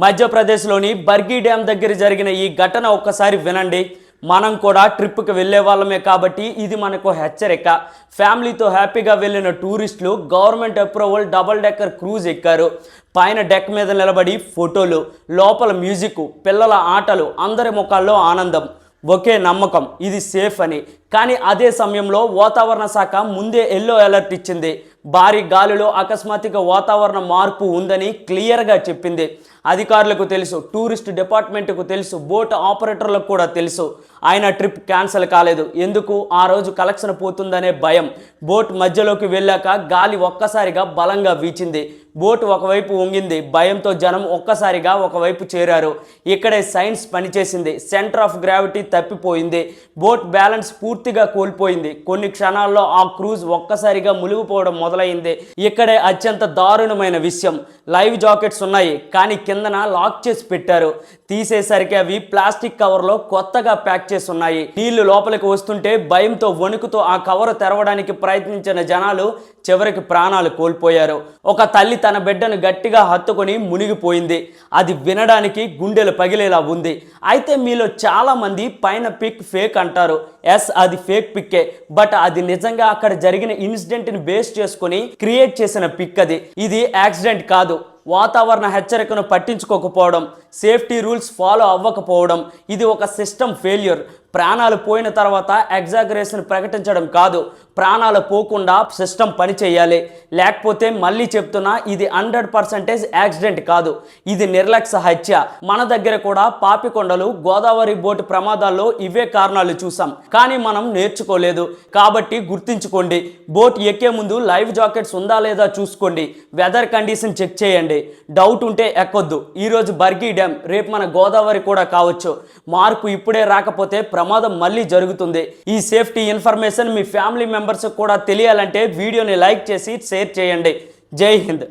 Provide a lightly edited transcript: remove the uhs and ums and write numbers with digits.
మధ్యప్రదేశ్లోని బర్గి డ్యామ్ దగ్గర జరిగిన ఈ ఘటన ఒక్కసారి వినండి. మనం కూడా ట్రిప్కి వెళ్ళే వాళ్ళమే కాబట్టి ఇది మనకు హెచ్చరిక. ఫ్యామిలీతో హ్యాపీగా వెళ్ళిన టూరిస్టులు government approval double decker cruise ఎక్కారు. పైన డెక్ మీద నిలబడి ఫోటోలు, లోపల మ్యూజిక్, పిల్లల ఆటలు, అందరి ముఖాల్లో ఆనందం, ఒకే నమ్మకం ఇది సేఫ్ అని. కానీ అదే సమయంలో వాతావరణ శాఖ ముందే ఎల్లో అలర్ట్ ఇచ్చింది. భారీ గాలిలో అకస్మాత్తుగా వాతావరణ మార్పు ఉందని క్లియర్గా చెప్పింది. అధికారులకు తెలుసు, టూరిస్ట్ డిపార్ట్మెంట్కు తెలుసు, బోట్ ఆపరేటర్లకు కూడా తెలుసు. ఆయన ట్రిప్ క్యాన్సిల్ కాలేదు. ఎందుకు? ఆ రోజు కలెక్షన్ పోతుందనే భయం. బోట్ మధ్యలోకి వెళ్ళాక గాలి ఒక్కసారిగా బలంగా వీచింది. బోట్ ఒకవైపు వంగింది. భయంతో జనం ఒక్కసారిగా ఒకవైపు చేరారు. ఇక్కడే సైన్స్ పనిచేసింది. సెంటర్ ఆఫ్ గ్రావిటీ తప్పిపోయింది. బోట్ బ్యాలెన్స్ పూర్తిగా కోల్పోయింది. కొన్ని క్షణాల్లో ఆ క్రూజ్ ఒక్కసారిగా మునిగిపోవడం మొదలైంది. ఇక్కడే అత్యంత దారుణమైన విషయం. లైవ్ జాకెట్స్ ఉన్నాయి, కానీ కిందన లాక్ చేసి పెట్టారు. తీసేసరికి అవి ప్లాస్టిక్ కవర్లో కొత్తగా ప్యాక్ చేసి ఉన్నాయి. నీళ్లు లోపలికి వస్తుంటే భయంతో వణుకుతో ఆ కవర్ తెరవడానికి ప్రయత్నించిన జనాలు చివరికి ప్రాణాలు కోల్పోయారు. ఒక తల్లి తన బిడ్డను గట్టిగా హత్తుకొని మునిగిపోయింది. అది వినడానికి గుండెలు పగిలేలా ఉంది. అయితే మీలో చాలా మంది పైన పిక్ ఫేక్ అంటారు. ఎస్, అది ఫేక్ పిక్కే. బట్ అది నిజంగా అక్కడ జరిగిన ఇన్సిడెంట్ని బేస్ చేసుకొని క్రియేట్ చేసిన పిక్ అది. ఇది యాక్సిడెంట్ కాదు. వాతావరణ హెచ్చరికను పట్టించుకోకపోవడం, సేఫ్టీ రూల్స్ ఫాలో అవ్వకపోవడం, ఇది ఒక సిస్టమ్ ఫెయిల్యూర్. ప్రాణాలు పోయిన తర్వాత ఎగ్జాగరేషన్ ప్రకటించడం కాదు. ప్రాణాలు పోకుండా సిస్టమ్ పని చేయాలి. లేకపోతే మళ్ళీ చెప్తున్నా, ఇది 100% యాక్సిడెంట్ కాదు. ఇది నిర్లక్ష్య హత్య. మన దగ్గర కూడా పాపికొండలు, గోదావరి బోటు ప్రమాదాల్లో ఇవే కారణాలు చూసాం. కానీ మనం నేర్చుకోలేదు. కాబట్టి గుర్తుంచుకోండి, బోట్ ఎక్కే ముందు లైవ్ జాకెట్స్ ఉందా లేదా చూసుకోండి. వెదర్ కండిషన్ చెక్ చేయండి. డౌట్ ఉంటే ఎక్కొద్దు. ఈరోజు బర్గి డ్యామ్, రేపు మన గోదావరి కూడా కావచ్చు. మార్పు ఇప్పుడే రాకపోతే ప్రమాదం మళ్ళీ జరుగుతుంది. ఈ సేఫ్టీ ఇన్ఫర్మేషన్ మీ ఫ్యామిలీ మెంబర్స్ కూడా తెలియాలంటే వీడియోని లైక్ చేసి షేర్ చేయండి. జై హింద్.